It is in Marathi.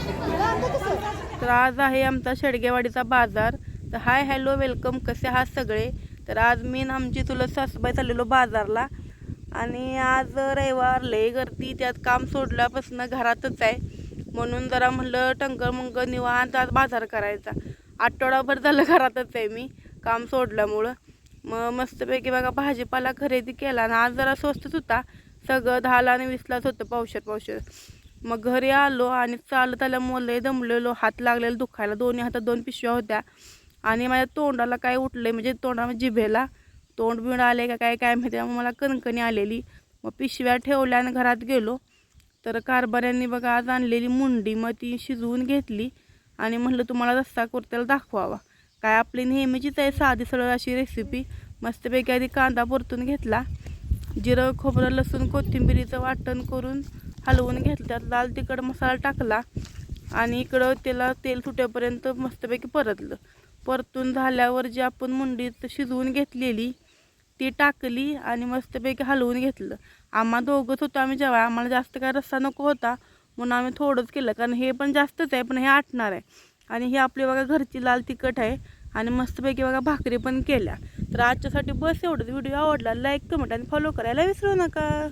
तर आज आहे आमचा शेडगेवाडीचा बाजार. तर हाय हॅलो वेलकम, कसे आहात सगळे. तर आज मी आणि आमची चुलत सासूबाई चाललेलो बाजारला. आणि आज रविवार लय गर्दी, त्यात काम सोडल्यापासून घरातच आहे म्हणून जरा म्हणलं टंकर मंकर निवांत आज बाजार करायचा. आठवडाभर झालं घरातच आहे मी काम सोडल्यामुळं. मग मस्तपैकी बघा भाजीपाला खरेदी केला ना. आज जरा स्वस्तच होता, सगळं 10ला आणि 20लाच होतं पावशेर. मग घरी आलो आणि चालत आल्यामुळे लय दमलेलो, हात लागलेला दुखायला, दोन्ही हातात 2 पिशव्या होत्या. आणि माझ्या तोंडाला काय उठलंय, म्हणजे तोंडामध्ये जिभेला तोंड बिंड आले का काय काय माहिती, मला कणकणी आलेली. मग पिशव्या ठेवल्या आणि घरात गेलो. तर कारभाऱ्यांनी बघा आज आणलेली मुंडी, मग ती शिजवून घेतली आणि म्हटलं तुम्हाला रस्सा कुर्त्याला दाखवावा. काय आपली नेहमीचीच आहे साधी सरळ अशी रेसिपी. मस्तपैकी आधी कांदा परतून घेतला, जिरं खोबरं लसूण कोथिंबिरीचं वाटण करून हलवून घेतलं, त्यात लाल तिखट मसाला टाकला आणि इकडं त्याला तेल सुटेपर्यंत मस्तपैकी परतून झाल्यावर जी आपण मुंडीत शिजवून घेतलेली ती टाकली आणि मस्तपैकी हलवून घेतलं. आम्हा दोघंच होतो आम्ही जेव्हा, आम्हाला जास्त काय रस्सा नको होता म्हणून आम्ही थोडंच केलं, कारण हे पण जास्तच आहे पण हे आटणार आहे. आणि ही आपली बघा घरची लाल तिखट आहे. आणि मस्तपैकी बघा भाकरी पण केल्या. तर आजच्यासाठी बस एवढंच. व्हिडिओ आवडला लाईक कमेंट आणि फॉलो करायला विसरू नका.